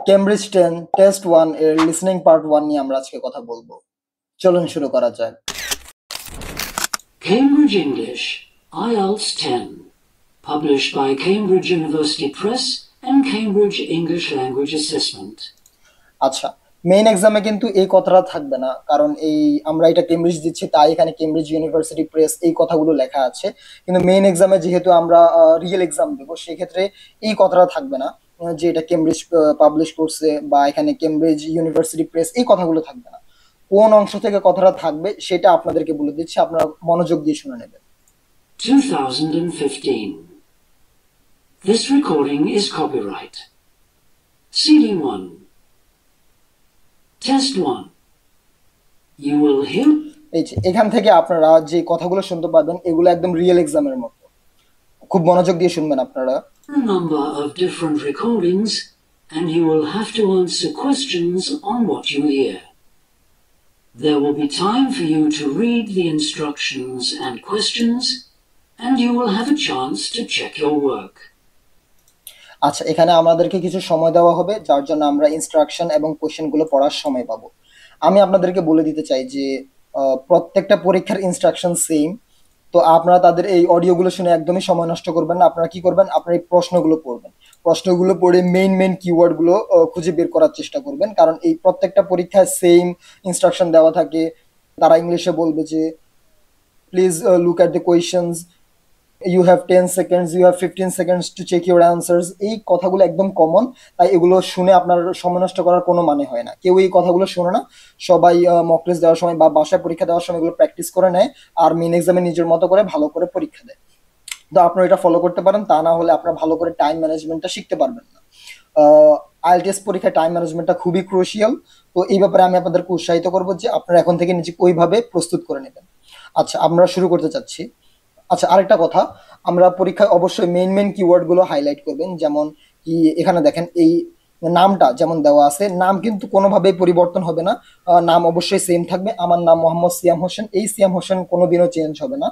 Cambridge 10 test 1 এর listening part 1 নিয়ে আমরা আজকে কথা বলবো। চলুন শুরু করা যাক। Cambridge English, IELTS 10, published by Cambridge University Press and Cambridge English Language Assessment. আচ্ছা, মেইন এক্সামে কিন্তু এই কথাটা থাকবে না, কারণ আমরা এটা কেমব্রিজ দিচ্ছি তাই এখানে কেমব্রিজ ইউনিভার্সিটি প্রেস এই কথাগুলো লেখা আছে। কিন্তু মেইন এক্সামে যেহেতু আমরা রিয়েল এক্সাম দেবো, সেক্ষেত্রে এই কথাটা থাকবে না যে এটা কেমব্রিজ পাবলিশ করছে বা এখানে কেমব্রিজ ইউনিভার্সিটি প্রেস, এই কথাগুলো থাকবে না। কোন অংশ থেকে কথাটা থাকবে সেটা আপনাদেরকে বলে দিচ্ছি, আপনারা মনোযোগ দিয়ে শুনে নেবেন। 2015. This recording is copyright. CD1. Test 1. You will hear. এই যে এখান থেকে আপনারা যে কথাগুলো শুনতে পাবেন এগুলো একদম রিয়েল এক্সামের মতো, খুব মনোযোগ দিয়ে শুনবেন আপনারা। A number of different recordings and you will have to answer questions on what you hear. There will be time for you to read the instructions and questions and you will have a chance to check your work. আচ্ছা, এখানে আমাদেরকে কিছু সময় দেওয়া হবে, যার জন্য আমরা ইনস্ট্রাকশন এবং কোশ্চেনগুলো পড়ার সময় পাবো। আমি আপনাদেরকে বলে দিতে চাই যে প্রত্যেকটা পরীক্ষার ইনস্ট্রাকশন সেম, তো আপনারা তাদের এই অডিওগুলো শুনে একদমই সময় নষ্ট করবেন না। আপনারা কি করবেন, আপনারা এই প্রশ্নগুলো পড়বেন, প্রশ্নগুলো পড়ে মেইন কিওয়ার্ডগুলো খুঁজে বের করার চেষ্টা করবেন, কারণ এই প্রত্যেকটা পরীক্ষায় সেম ইনস্ট্রাকশন দেওয়া থাকে। তারা ইংলিশে বলবে যে please look at the questions, you have 10 seconds, you have 15 seconds to check your answers। এই কথাগুলো একদম কমন, তাই এগুলো শুনে আপনার সময় নষ্ট করার কোনো মানে হয় না। কেউ এই কথাগুলো শোনে না, সবাই মক টেস্ট দেওয়ার সময় বা বাসায় পরীক্ষা দেওয়ার সময় এগুলো প্র্যাকটিস করে নেয় আর মেন এক্সামে নিজের মতো করে ভালো করে পরীক্ষা দেয়। তো আপনারা এটা ফলো করতে পারেন, তা না হলে আপনারা ভালো করে টাইম ম্যানেজমেন্টটা শিখতে পারবেন না। আইএলটিএস পরীক্ষায় টাইম ম্যানেজমেন্টটা খুবই ক্রুশিয়াল, তো এই ব্যাপারে আমি আপনাদেরকে উৎসাহিত করবো যে আপনারা এখন থেকে নিজেকে ওইভাবে প্রস্তুত করে নেবেন। আচ্ছা, আমরা শুরু করতে চাচ্ছি। আচ্ছা, আরেকটা কথা, আমরা পরীক্ষায় অবশ্যই মেইন কিওয়ার্ড গুলো হাইলাইট করবেন। যেমন কি এখানে দেখেন, এই নামটা যেমন দেওয়া আছে, নাম কিন্তু কোনোভাবেই পরিবর্তন হবে না, নাম অবশ্যই সেম থাকবে। আমার নাম মোহাম্মদ সিয়াম হোসেন, এই সিয়াম হোসেন কোনোদিনও চেঞ্জ হবে না,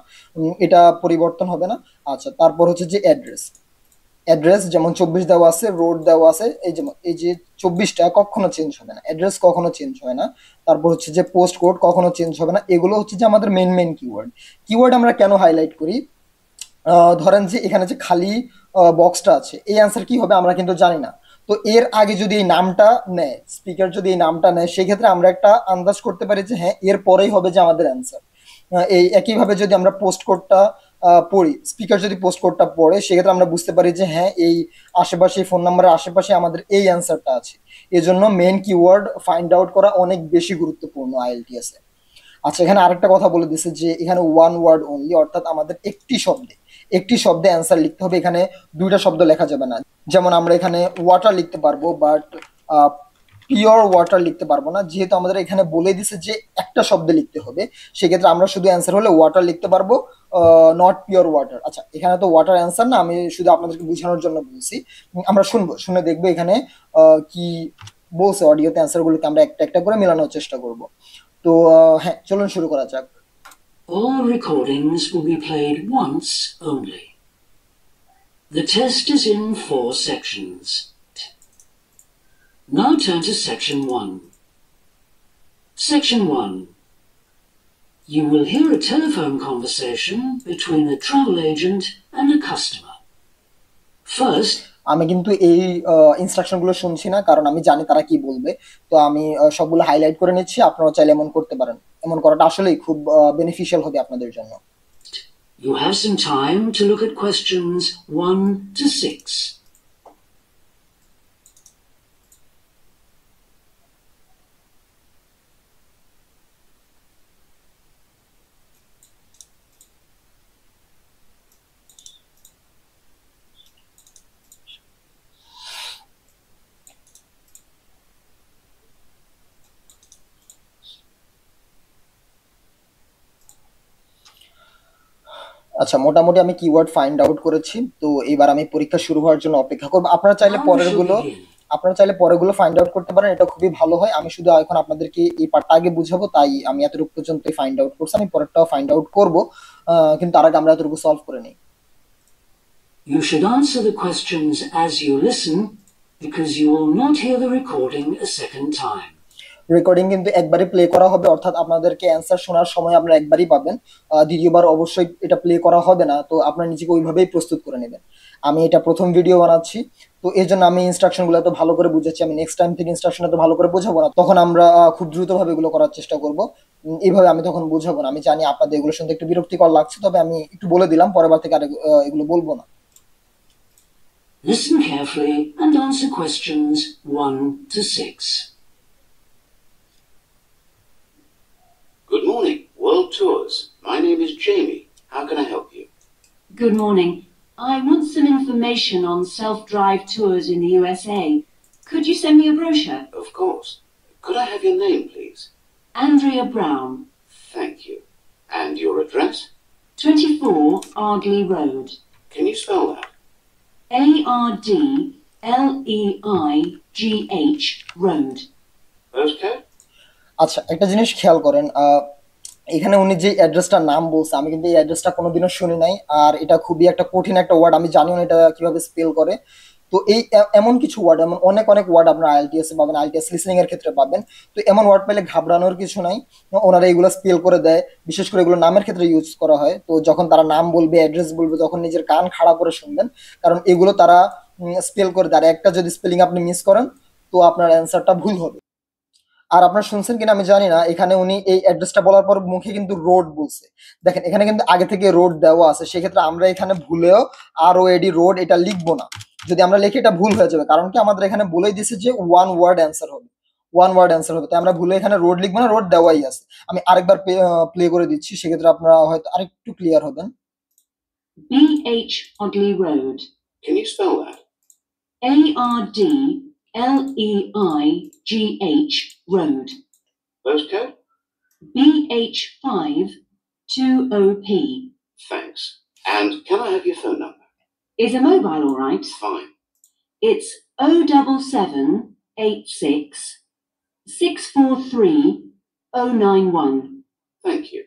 এটা পরিবর্তন হবে না। আচ্ছা, তারপর হচ্ছে যে অ্যাড্রেস যেমন 24 দেওয়া আছে, রোড দেওয়া আছে, এই যে 24টা কখনো চেঞ্জ হবে না, অ্যাড্রেস কখনো চেঞ্জ হয় না। তারপর হচ্ছে যে পোস্ট কোড কখনো চেঞ্জ হবে না। এগুলো হচ্ছে যে আমাদের মেইন কিওয়ার্ড আমরা কেন হাইলাইট করি, ধরেন যে এখানে যে খালি বক্সটা আছে, এই অ্যান্সার কি হবে আমরা কিন্তু জানি না। তো এর আগে যদি এই নামটা নেয়, স্পিকার যদি এই নামটা নেয়, সেক্ষেত্রে আমরা একটা আন্দাজ করতে পারি যে হ্যাঁ এর পরেই হবে যে আমাদের অ্যান্সার। এই একইভাবে যদি আমরা পোস্ট কোডটা পড়ি, স্পিকার যদি পোস্ট কোডটা পড়ে, সেক্ষেত্রে আমরা বুঝতে পারি যে হ্যাঁ এই আশেপাশে, ফোন নাম্বারের আশেপাশে আমাদের এই অ্যান্সারটা আছে। এজন্য মেন কিওয়ার্ড ফাইন্ড আউট করা অনেক বেশি গুরুত্বপূর্ণ আইএলটিএস এ। আচ্ছা, এখানে আরেকটা কথা বলে দিছে যে এখানে ওয়ান ওয়ার্ড অনলি, অর্থাৎ আমাদের একটি শব্দে অ্যান্সার লিখতে হবে। এখানে দুইটা শব্দ লেখা যাবে না। যেমন আমরা এখানে ওয়াটার লিখতে পারবো, বাট পিওর ওয়াটার লিখতে পারবো না, যেহেতু আমাদের এখানে বলে দিছে যে একটা শব্দে লিখতে হবে। সেক্ষেত্রে আমরা শুধু অ্যান্সার হলে ওয়াটার লিখতে পারবো, নট পিওর ওয়াটার। আচ্ছা, এখানে তো ওয়াটার অ্যান্সার না, আমি শুধু আপনাদেরকে বোঝানোর জন্য বলছি। আমরা শুনে দেখবো এখানে কি বলছে অডিওতে। অ্যান্সার গুলোকে আমরা একটা একটা করে মেলানোর চেষ্টা করব। তো হ্যাঁ, চলুন শুরু করা যাক। All recordings will be played once only. The test is in 4 sections. Now turn to section 1. Section 1. You will hear a telephone conversation between a travel agent and a customer. First, আমি কিন্তু এই ইনস্ট্রাকশনগুলো শুনছি না, কারণ আমি জানি তারা কি বলবে। তো আমি সবগুলো হাইলাইট করে নিচ্ছি, আপনারা চাইলে এমন করতে পারেন। এমন করাটা আসলেই খুব বেনিফিশিয়াল হবে আপনাদের জন্য। You have some time to look at questions 1 to 6. আচ্ছা, মোটামুটি আমি কিওয়ার্ড ফাইন্ড আউট করেছি। তো এবার আমি পরীক্ষা শুরু হওয়ার জন্য অপেক্ষা করব। আপনারা চাইলে পরেরগুলো ফাইন্ড আউট করতে পারেন, এটা খুবই ভালো হয়। আমি শুধু এখন আপনাদেরকে এই পার্টটা আগে বুঝাবো, তাই আমি এতটুকু পর্যন্ত ফাইন্ড আউট করছি। আমি পরেরটাও ফাইন্ড আউট করব, কিন্তু তার আগে আমরা এতটুকু সলভ করে নিই। You should answer the questions as you listen because you will not hear the recording a second time. Recording কিন্তু একবারই প্লে করা হবে, অর্থাৎ আপনাদেরকে অ্যান্সার শোনার সময় আপনারা একবারই পাবেন, দ্বিতীয়বার অবশ্যই এটা প্লে করা হবে না। তো আপনারা নিজেকে ওইভাবেই প্রস্তুত করে নেবেন। আমি এটা প্রথম ভিডিও বানাচ্ছি, তো এই জন্য আমি ইনস্ট্রাকশনগুলো এত ভালো করে বুঝাচ্ছি। আমি নেক্সট টাইম থেকে ইনস্ট্রাকশন এত ভালো করে বোঝাবো না, তখন আমরা খুব দ্রুতভাবে এগুলো করার চেষ্টা করব। এইভাবে আমি তখন বোঝাবো না। আমি জানি আপনাদের এগুলো শুনতে একটু বিরক্তিকর লাগছে, তবে আমি একটু বলে দিলাম, পরের বার থেকে আর এগুলো বলবো না। Listen carefully and answer questions 1 to 6. Good morning, World Tours. My name is Jamie. How can I help you? Good morning. I want some information on self-drive tours in the USA. Could you send me a brochure? Of course. Could I have your name, please? Andrea Brown, Thank you. And your address? 24 Ardley Road. Can you spell that? Ardleigh Road. Postcode? আচ্ছা, একটা জিনিস খেয়াল করেন, এখানে উনি যে অ্যাড্রেসটার নাম বলছে, আমি কিন্তু এই অ্যাড্রেসটা কোনোদিনও শুনি নাই, আর এটা খুবই একটা কঠিন একটা ওয়ার্ড, আমি জানিও না এটা কিভাবে স্পেল করে। তো এই এমন কিছু ওয়ার্ড, এমন অনেক অনেক ওয়ার্ড আপনারা আইএলটিএস এ পাবেন, আইএলটিএস লিসনিং এর ক্ষেত্রে পাবেন। তো এমন ওয়ার্ড পেলে ঘাবড়ানোর কিছু নাই, ওনারা এগুলো স্পেল করে দেয়, বিশেষ করে এগুলো নামের ক্ষেত্রে ইউজ করা হয়। তো যখন তারা নাম বলবে, অ্যাড্রেস বলবে, তখন নিজের কান খাড়া করে শুনবেন, কারণ এগুলো তারা স্পেল করে দেয়। আর একটা যদি স্পেলিং আপনি মিস করেন, তো আপনার অ্যান্সারটা ভুল হবে। আর আপনারা শুনছেন কিনা আমি জানি না, এখানে উনি এই অ্যাড্রেসটা বলার পর মুখে কিন্তু রোড বলছে। দেখেন, এখানে কিন্তু আগে থেকে রোড দেওয়া আছে, সেক্ষেত্রে আমরা এখানে ভুলেও ROAD রোড এটা লিখবো না। যদি আমরা লিখি এটা ভুল হয়ে যাবে, কারণ কি আমাদের এখানে বলেই দিছে যে ওয়ান ওয়ার্ড অ্যান্সার হবে, ওয়ান ওয়ার্ড অ্যান্সার হবে। তাই আমরা ভুলে এখানে রোড লিখবো না, রোড দেওয়াই আছে। আমি আরেকবার প্লে করে দিচ্ছি, সেক্ষেত্রে আপনারা হয়তো আরেকটু ক্লিয়ার হবেন। BH Ardley Road. Can you spell that? Ardleigh Road. Postcode? BH5 2OP. Thanks. And can I have your phone number? Is a mobile all right? Fine. It's 07786 643 091. Thank you.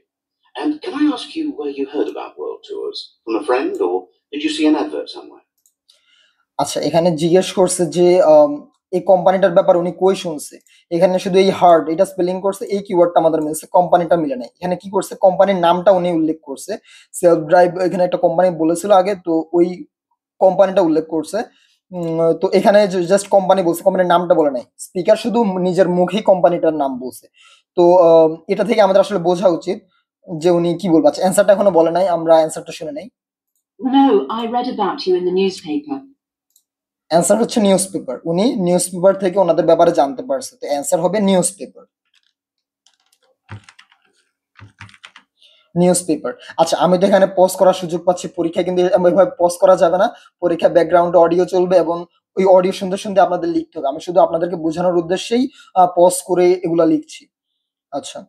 And can I ask you where you heard about World Tours? From a friend, or did you see an advert somewhere? আচ্ছা, এখানে জিজ্ঞেস করছে যে এই কোম্পানিটার ব্যাপার উনি কই শুনছে। এখানে শুধু এই হার্ড এটা স্পেলিং করছে, এই কিওয়ার্ডটা আমাদের মিলছে, কোম্পানিটা মিলে নাই। এখানে কি করছে, কোম্পানির নামটা উনি উল্লেখ করছে। সেলফ ড্রাইভ এখানে একটা কোম্পানি বলেছিল আগে, তো ওই কোম্পানিটা উল্লেখ করছে। তো এখানে জাস্ট কোম্পানি বলছে, কোম্পানির নামটা বলে নাই। স্পিকার শুধু নিজের মুখেই কোম্পানিটার নাম বলছে। তো এটা থেকে আমাদের আসলে বোঝা উচিত যে উনি কি বলবে। আচ্ছা, অ্যান্সারটা এখনো বলে নাই, আমরা অ্যান্সারটা শুনে নাই। No, I read about you in the newspaper. Answer হচ্ছে নিউজ পেপার। উনি নিউজ পেপার থেকে ওনাদের ব্যাপারে জানতে পারছে, তো অ্যান্সার হবে নিউজ পেপার। News paper. আচ্ছা, আমি তো এখানে পজ করার সুযোগ পাচ্ছি। পরীক্ষা কিন্তু এভাবে পজ করা যাবে না, পরীক্ষা ব্যাকগ্রাউন্ডে অডিও চলবে এবং ওই অডিও শুনতে শুনতে আপনাদের লিখতে হবে। আমি শুধু আপনাদেরকে বোঝানোর উদ্দেশ্যেই পজ করে এগুলা লিখছি। আচ্ছা,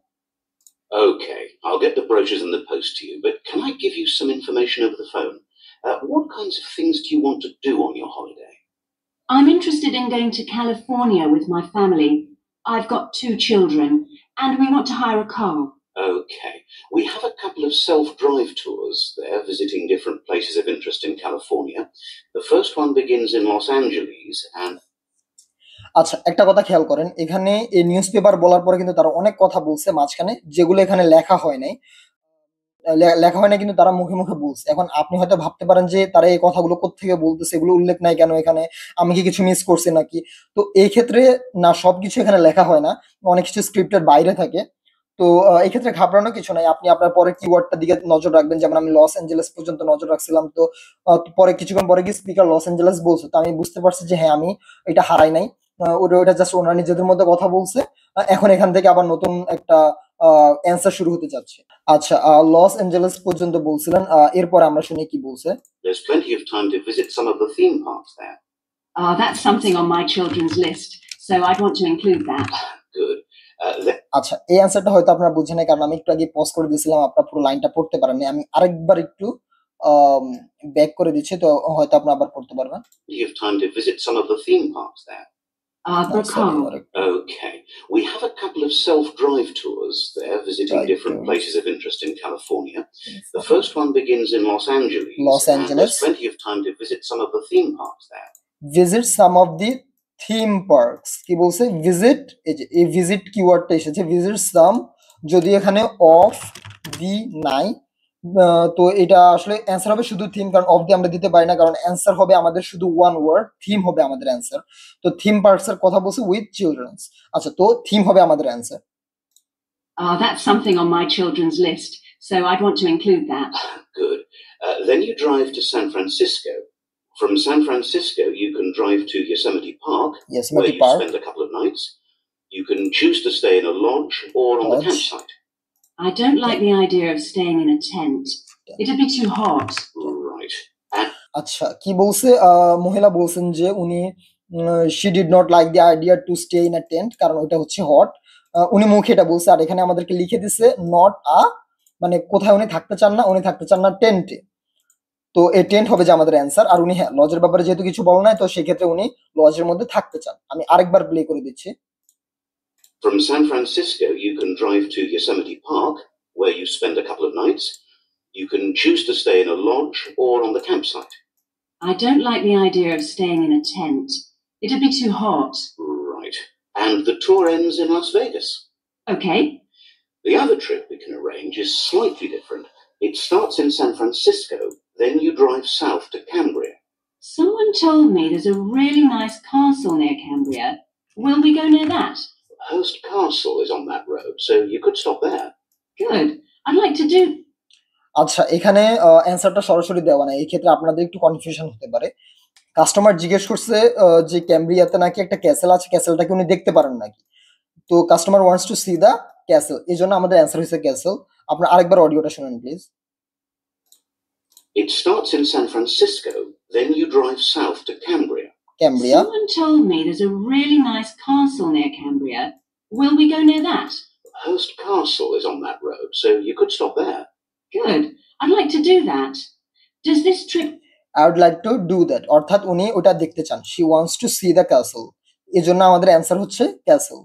Okay, I'll get the brochures in the post to you, but can I give you some information over the phone? What kinds of things do you want to do on your holiday? I'm interested in going to California with my family. I've got 2 children and we want to hire a car. Okay, we have a couple of self-drive tours there, visiting different places of interest in California. The first one begins in Los Angeles and... আচ্ছা, একটা কথা খেয়াল করেন, এখানে এই news paper বলার পরে কিন্তু তারা অনেক কথা বলছে মাঝখানে, যেগুলো এখানে লেখা হয় নাই। লেখা হয় না, কিন্তু তারা মুখে মুখে বলছে। এখন আপনি হয়তো ভাবতে পারেন যে তারা এই কথাগুলো কোত্থেকে বলতেছে, এগুলো উল্লেখ নাই কেন এখানে, আমি কি কিছু মিস করছি নাকি। তো এই ক্ষেত্রে না, সবকিছু এখানে লেখা হয় না, অনেক কিছু স্ক্রিপ্টের বাইরে থাকে। তো এই ক্ষেত্রে ঘাবড়ানোর কিছু নাই। আপনি আপনার পরে কিওয়ার্ডটার দিকে নজর রাখবেন। যেমন আমি লস অ্যাঞ্জেলেস পর্যন্ত নজর রাখছিলাম, তো পরে কিছুক্ষণ পরে গিয়ে স্পিকার লস অ্যাঞ্জেলেস বলছে, তো আমি বুঝতে পারছি যে হ্যাঁ, আমি এটা হারাই নাই। ওটা জাস্ট ওনারা নিজেদের মধ্যে কথা বলছে। এখন এখান থেকে আবার নতুন একটা অ্যান্সার শুরু হতে যাচ্ছে। আচ্ছা, লস অ্যাঞ্জেলেস পর্যন্ত বলছিলেন, এরপর আমরা শুনি কি বলছে। There's plenty of time to visit some of the theme parks there. That's something on my children's list, so I'd want to include that. Good. আচ্ছা, এই অ্যান্সারটা হয়তো আপনারা বুঝেন নাই, কারণ আমি একটু আগে পজ করে দিয়েছিলাম, আপনারা পুরো লাইনটা পড়তে পারেননি। আমি আরেকবার একটু ব্যাক করে দিচ্ছি, তো হয়তো আপনারা আবার পড়তে পারবেন। You have time to visit some of the theme parks there. The car. Okay, we have a couple of self-drive tours there, visiting different places of interest in California. The first one begins in Los Angeles. Los Angeles. There's plenty of time to visit some of the theme parks there. Visit some of the theme parks কি বলছে visit, এই যে এই visit কিওয়ার্ডটা এসেছে, visit সাম, যদি এখানে of the নাই, তো এটা আসলে অ্যান্সার হবে শুধু থিম, কারণ অফ দি আমরা দিতে পারি না, কারণ অ্যান্সার হবে আমাদের শুধু ওয়ান ওয়ার্ড, থিম হবে আমাদের অ্যান্সার। তো থিম পার্কস এর কথা বলছে উইথ চিলড্রেন্স। আচ্ছা, তো থিম হবে আমাদের answer. That's something on my children's list, so I'd want to include that. Good. Then you drive to San Francisco. From San Francisco, you can drive to Yosemite Park, where Yosemite you Park, spend a couple of nights. You can choose to stay in a lodge or on the lodge. campsite. I don't like the idea of staying in a tent. It'd be too hot. Right. আচ্ছা, কি বলছে মহিলা বলছেন যে উনি she did not like the idea to stay in a tent, কারণ ওটা হচ্ছে হট। উনি মুখে এটা বলছে, আর এখানে আমাদেরকে লিখে দিছে নট আ, মানে কোথায় উনি থাকতে চান না, উনি থাকতে চান না টেন্টে। তো এই টেন্ট হবে যে আমাদের অ্যান্সার। আর উনি হ্যাঁ লজের ব্যাপারে যেহেতু কিছু বল নাই, তো সেক্ষেত্রে উনি লজের মধ্যে থাকতে চান। আমি আরেকবার প্লে করে দিচ্ছি। From San Francisco, you can drive to Yosemite Park, where you spend a couple of nights. You can choose to stay in a lodge or on the campsite. I don't like the idea of staying in a tent. It'd be too hot. Right. And the tour ends in Las Vegas. Okay. The other trip we can arrange is slightly different. It starts in San Francisco, then you drive south to Cambria. Someone told me there's a really nice castle near Cambria. Will we go near that? Hearst Castle is on that road, so you could stop there. Good. I'd like to do. আচ্ছা, এখানে অ্যান্সারটা সরাসরি দেওয়া নাই, এই ক্ষেত্রে আপনাদের একটু কনফিউশন হতে পারে। কাস্টমার জিজ্ঞেস করছে যে ক্যামব্রিয়াতে নাকি একটা ক্যাসেল আছে, ক্যাসেলটাকে উনি দেখতে পারেন নাকি। তো customer wants to see the castle, এই জন্য আমাদের অ্যান্সার হয়েছে ক্যাসেল। আপনার আরেকবার অডিওটা শুনুন please. It starts in San Francisco, then you drive south to Cambria. Cambria, Someone told me there's a really nice castle near Cambria. Will we go near that? Hearst Castle is on that road, so you could stop there. Good. I'd like to do that. Does this trip. I would like to do that, অর্থাৎ উনি ওটা দেখতে চান। She wants to see the castle, এই জন্য আমাদের answer হচ্ছে castle.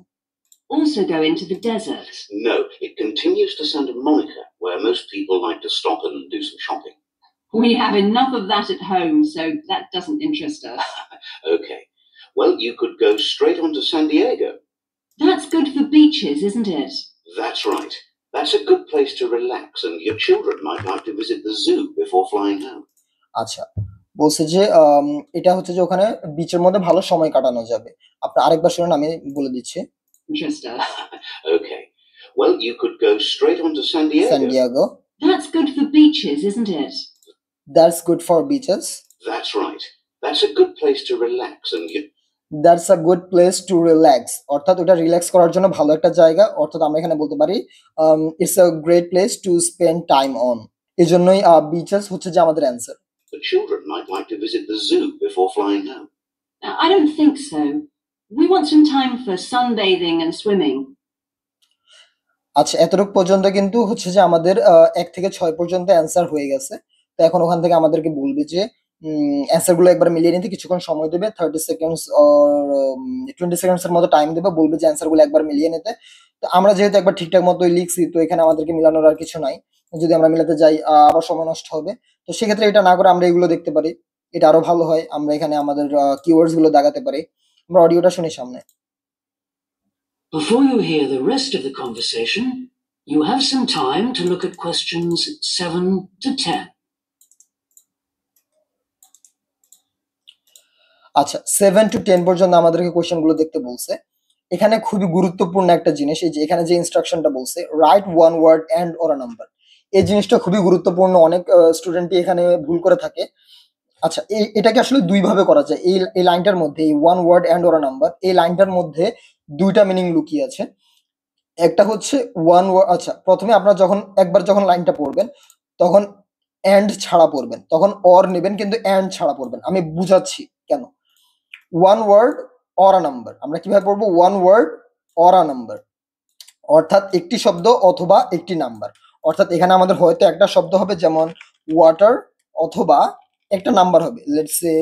Also go into the desert? No, it continues to Santa Monica, where most people like to stop and do some shopping. We have enough of that at home, so that doesn't interest us. Okay. Well, you could go straight on to San Diego. That's good for beaches, isn't it? That's right. That's a good place to relax, and your children might like to visit the zoo before flying home. আচ্ছা, বলছে যে এটা হচ্ছে যে ওখানে বিচের মধ্যে ভালো সময় কাটানো যাবে। আপনি আরেকবার শুনুন, আমি বলে দিচ্ছি। Interest us. Okay. Well, you could go straight on to San Diego. San Diego. That's good for beaches, isn't it? That's good for beaches. That's right. That's a good place to relax, and you. That's a good place to relax, অর্থাৎ ওটা relax করার জন্য ভালো একটা জায়গা, অর্থাৎ আমরা এখানে বলতে পারি it's a great place to spend time on. এই জন্যই বিচেস হচ্ছে যে আমাদের answer. The children might like to visit the zoo before flying home. I don't think so. We want some time for sunbathing and swimming. আচ্ছা, এতটুকু পর্যন্ত কিন্তু হচ্ছে যে আমাদের 1 থেকে 6 পর্যন্ত অ্যান্সার হয়ে গেছে। তো এখন ওখান থেকে আমাদেরকে বলবে যে অ্যান্সার গুলো একবার মিলিয়ে নিতে কিছুক্ষণ সময় দেবে, 30 সেকেন্ডস অর 20 সেকেন্ডস এর মতো টাইম দেবে, বলবে যে অ্যান্সার গুলো একবার মিলিয়ে নিতে। তো আমরা যেহেতু একবার ঠিকঠাক মতোই লিখছি, তো এখানে আমাদেরকে মিলানোর আর কিছু নাই। যদি আমরা মিলাতে যাই আবার সময় নষ্ট হবে। তো সেক্ষেত্রে এটা না করে আমরা এগুলো দেখতে পারি, এটা আরো ভালো হয়। আমরা এখানে আমাদের কিওয়ার্ডস গুলো দাগাতে পারি। আমরা অডিওটা শুনি সামনে। Before you hear the rest of the conversation, you have some time to look at questions 7 to 10. আচ্ছা, 7 to 10 পর্যন্ত আমাদেরকে কোশ্চেন গুলো দেখতে বলছে। এখানে খুবই গুরুত্বপূর্ণ একটা জিনিস, এই যে এখানে যে ইনস্ট্রাকশনটা বলছে write one word and or a number, এই জিনিসটা খুবই গুরুত্বপূর্ণ। অনেক স্টুডেন্টই এখানে ভুল করে থাকে। আচ্ছা, এটাকে আসলে দুই ভাবে করা যায়। এই লাইনটার মধ্যে, এই one word and or a number, এই লাইনটার মধ্যে দুইটা মিনিং লুকিয়ে আছে। একটা হচ্ছে ওয়ান ওয়ার্ড, আচ্ছা প্রথমে আপনারা যখন লাইনটা পড়বেন তখন এন্ড ছাড়া পড়বেন, তখন অর নেবেন কিন্তু এন্ড ছাড়া পড়বেন। আমি বুঝাচ্ছি কেন। One word or a number, আমরা কিভাবে পড়বো? One word or a number, অর্থাৎ একটি শব্দ অথবা একটি নাম্বার। অর্থাৎ এখানে আমাদের হয়তো একটা শব্দ হবে যেমন ওয়াটার, অথবা একটা নাম্বার হবে, লেটস সে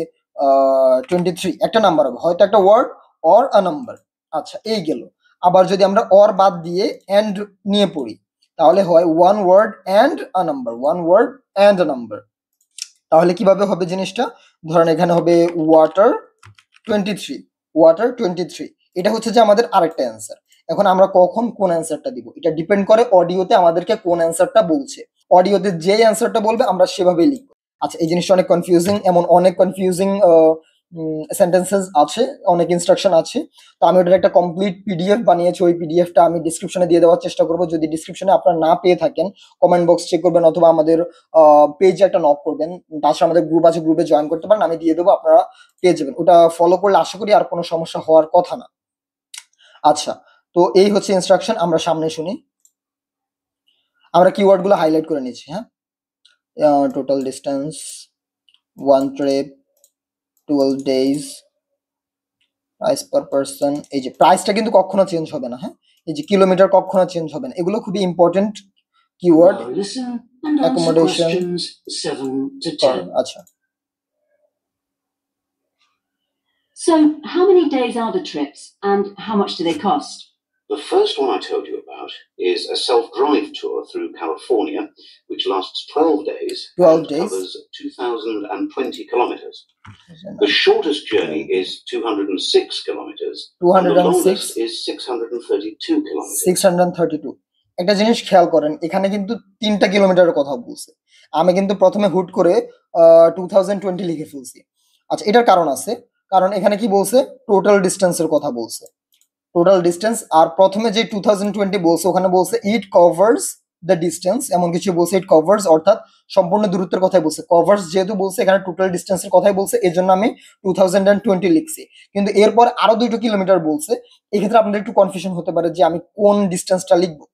23, একটা নাম্বার হবে, হয়তো একটা ওয়ার্ড অর আ নাম্বার। আচ্ছা, এই গেল। আবার যদি আমরা অর বাদ দিয়ে এন্ড নিয়ে পড়ি, তাহলে হয় one word and a number, one word and a number. তাহলে কিভাবে হবে জিনিসটা? ধরেন এখানে হবে ওয়াটার 23, ওয়াটার 23। এটা হচ্ছে যে আমাদের আরেকটা অ্যান্সার। এখন আমরা কখন কোন অ্যান্সারটা দিব এটা ডিপেন্ড করে অডিওতে আমাদেরকে কোন অ্যান্সারটা বলছে। অডিওতে যে অ্যান্সারটা বলবে আমরা সেভাবেই লিখবো। আচ্ছা, এই জিনিসটা অনেক কনফিউজিং, এমন অনেক কনফিউজিং সেন্টেন্সেস আছে, অনেক ইনস্ট্রাকশন আছে। তো আমি ওটার একটা কমপ্লিট পিডিএফ বানিয়েছি, ওই পিডিএফটা আমি ডিসক্রিপশনে দিয়ে দেওয়ার চেষ্টা করবো। যদি ডিসক্রিপশনে আপনারা না পেয়ে থাকেন কমেন্ট বক্স চেক করবেন অথবা আমাদের পেজে একটা নক করবেন। তাছাড়া আমাদের গ্রুপ আছে, গ্রুপে জয়েন করতে পারেন, আমি দিয়ে দেবো, আপনারা পেয়ে যাবেন। ওটা ফলো করলে আশা করি আর কোনো সমস্যা হওয়ার কথা না। আচ্ছা, তো এই হচ্ছে ইনস্ট্রাকশন। আমরা সামনে শুনি। আমরা কিওয়ার্ড গুলো হাইলাইট করে নিচ্ছি। হ্যাঁ, total distance, 1 trip, 12 days, price per person. এই যে প্রাইসটা কিন্তু কখনো চেঞ্জ হবে না। হ্যাঁ, এই যে কিলোমিটার কখনো চেঞ্জ হবে না। এগুলো খুবই important keyword. Now listen and answer accommodation, questions 7 to 10. আচ্ছা, So, how many days are the trips and how much do they cost? The first one I told you about is a self-drive tour through California, which lasts 12 days 12 and days. covers 2,020 kilometers. The shortest journey is 206 kilometers, and the 206, longest is 632 kilometers. 632। একটা জিনিস খেয়াল করেন, এখানে কিন্তু 3টা কিলোমিটারের কথা বলছে। আমি কিন্তু প্রথমে হুট করে 2020 লিখে ফেলছি। আচ্ছা, এটার কারণ আছে, কারণ এখানে কি বলছে, টোটাল ডিস্টেন্সের কথা বলছে, টোটাল ডিস্টেন্স। আর প্রথমে যে 2020 বলছে ওখানে বলছে ইট কভার্স দ্য ডিস্টেন্স, এমন কিছু বলছে, ইট কভার্স অর্থাৎ সম্পূর্ণ দূরত্বের কথাই বলছে। কভার্স যেহেতু বলছে, এখানে টোটাল ডিস্টেন্সের কথাই বলছে, এই জন্য আমি 2020 লিখছি। কিন্তু এরপর আরো 2 কিলোমিটার বলছে। এক্ষেত্রে আপনাদের একটু কনফিউশন হতে পারে যে আমি কোন ডিস্টেন্সটা লিখবো।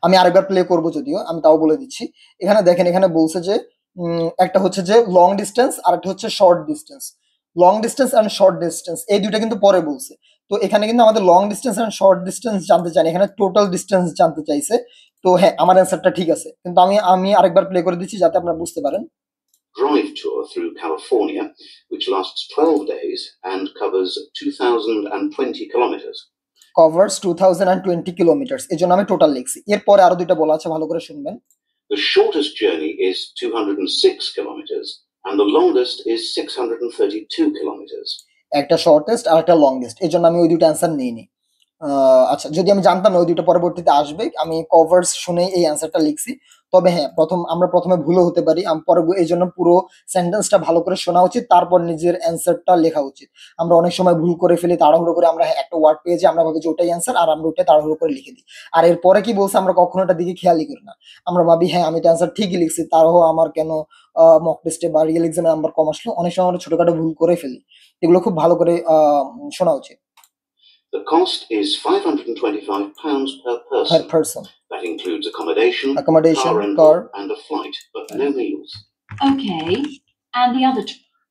আমি আরেকবার প্লে করব, যদিও আমি তাও বলে দিচ্ছি। এখানে দেখেন, এখানে বলছে যে একটা হচ্ছে যে লং ডিস্টেন্স আর একটা হচ্ছে short distance. Long distance and short distance এই দুইটা কিন্তু পরে বলছে। তো এখানে কিন্তু আমাদের long distance and short distance জানতে চাই, এখানে টোটাল ডিস্টেন্স জানতে চাইছে। তো হ্যাঁ, আমার অ্যান্সারটা ঠিক আছে, কিন্তু আমি আরেকবার প্লে করে দিচ্ছি যাতে আপনারা বুঝতে পারেন। Drive tour through California, which lasts 12 days and covers 2,020 kilometers. Covers 2020 kilometres, এই জন্য আমি টোটাল লিখছি। এরপরে আরো দুইটা বলা আছে, ভালো করে শুনবেন। The shortest journey is 206 kilometers, and the longest is 632 kilometers. একটা শর্টেস্ট আর একটা লংগেস্ট, এই জন্য আমি ওই দুটো অ্যান্সার নিইনি। আচ্ছা, যদি আমি জানতাম না ওই দুটো পরবর্তীতে আসবে, আমি কভার্স শুনেই এই অ্যান্সারটা লিখছি। তবে হ্যাঁ, আমরা প্রথমে ভুলও হতে পারি, পরে এই জন্য পুরো সেন্টেন্সটা ভালো করে শোনা উচিত, তারপর নিজের অ্যান্সারটা লেখা উচিত। আমরা অনেক সময় ভুল করে ফেলি, তাড়াহুড়ো করে আমরা একটা ওয়ার্ড পেয়ে যাই, আমরা ভাবি যে ওটাই অ্যান্সার, আর আমরা ওটা তাড়াহুড়ো করে লিখে দিই। আর এরপরে কি বলছে আমরা কখনো ওটার দিকে খেয়ালই করি না। আমরা ভাবি হ্যাঁ আমি তো অ্যান্সার ঠিকই লিখছি, তারও আমার কেন মক টেস্টে বা রিয়েল এক্সামে নাম্বার কম আসলো। অনেক সময় আমরা ছোটখাটো ভুল করে ফেলি, এগুলো খুব ভালো করে শোনা উচিত। The cost is £525 per Per person. person. That includes accommodation, Accommodation, car rental, car. and a flight, but no meals. Okay, and the other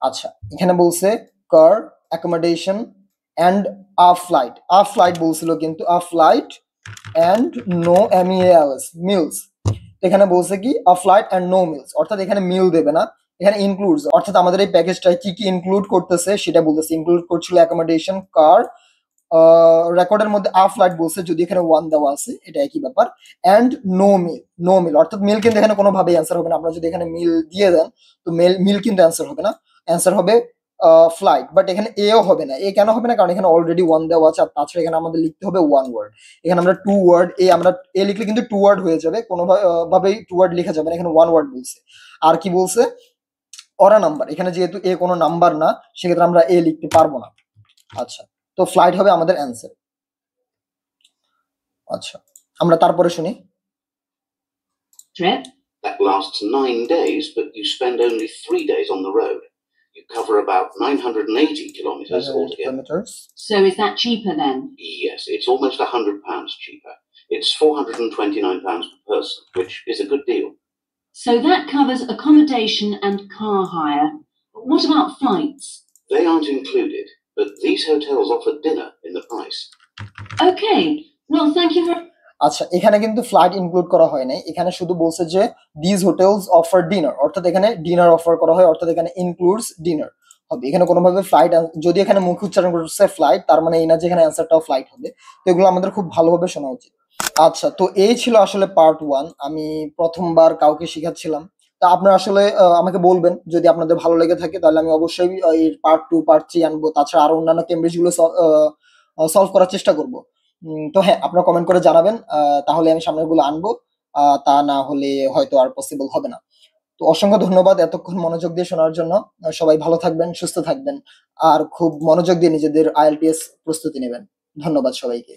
আচ্ছা, এখানে বলছে car, accommodation and a flight. A flight বলছিল, কিন্তু a flight and no meals meals. এখানে বলছে কি a flight and no meals, অর্থাৎ এখানে মিল দেবে না, এখানে ইনক্লুডস, অর্থাৎ আমাদের এই প্যাকেজটায় কি কি ইনক্লুড করতেছে সেটা বলতেছে। ইনক্লুড করছিল অ্যাকোমোডেশন, কার, রেকর্ডের মধ্যে আ ফ্লাইট বলছে, যদি এখানে 1 দেওয়া আছে এটা একই ব্যাপার। অ্যান্ড নো মিল, নো মিল অর্থাৎ মিল কিন্তু এখানে কোনোভাবেই অ্যান্সার হবে না। আপনারা যদি এখানে মিল দিয়ে দেন তো মিল কিন্তু অ্যান্সার হবে না, অ্যান্সার হবে ফ্লাইট। বাট এখানে এও হবে না। এ কেন হবে না? কারণ এখানে অলরেডি 1 দেওয়া আছে, আর তাছাড়া এখানে আমাদের লিখতে হবে 1 ওয়ার্ড। এখানে আমরা 2 ওয়ার্ড, আমরা এ লিখলে কিন্তু 2 ওয়ার্ড হয়ে যাবে, কোনোভাবেই 2 ওয়ার্ড লেখা যাবে না, এখানে 1 ওয়ার্ড বলছে। আর কি বলছে, অরা নাম্বার, এখানে যেহেতু এ কোনো নাম্বার না সেক্ষেত্রে আমরা এ লিখতে পারবো না। আচ্ছা, তো ফ্লাইট হবে আমাদের অ্যান্সার। আচ্ছা, আমরা তারপরে শুনি। trip. That lasts 9 days, but you spend only 3 days on the road. You cover about 980 kilometers altogether. Kilometres. So is that cheaper then? Yes, it's almost £100 cheaper. It's £429 per person, which is a good deal. So that covers accommodation and car hire. What about flights? They aren't included, but these hotels offer dinner in the price. Okay, well, thank you very আচ্ছা, এখানে কিন্তু flight include করা হয় নাই, এখানে শুধু বলছে যে দিস হোটেলস অফার ডিনার, অর্থাৎ এখানে ডিনার অফার করা হয়, অর্থাৎ এখানে ইনক্লুডস ডিনার হবে। এখানে কোনোভাবে ফ্লাইট, যদি এখানে মুখ উচ্চারণ করছে ফ্লাইট, তার মানে এই না যে এখানে অ্যান্সারটাও ফ্লাইট হবে। তো এগুলো আমাদের খুব ভালোভাবে শোনা উচিত। আচ্ছা, তো এই ছিল আসলে পার্ট 1। আমি প্রথমবার কাউকে শিখাচ্ছিলাম, তা আপনারা আসলে আমাকে বলবেন যদি আপনাদের ভালো লেগে থাকে, তাহলে আমি অবশ্যই এর পার্ট 2 পার্ট 3 আনবো। তাছাড়া আরো অন্যান্য কেমব্রিজ গুলো সলভ করার চেষ্টা করব। তো হ্যাঁ, আপনারা কমেন্ট করে জানাবেন, তাহলে আমি সামনের গুলো আনবো। তা না হলে হয়তো আর পসিবল হবে না। তো অসংখ্য ধন্যবাদ এতক্ষণ মনোযোগ দিয়ে শোনার জন্য। সবাই ভালো থাকবেন, সুস্থ থাকবেন, আর খুব মনোযোগ দিয়ে নিজেদের IELTS প্রস্তুতি নেবেন। ধন্যবাদ সবাইকে।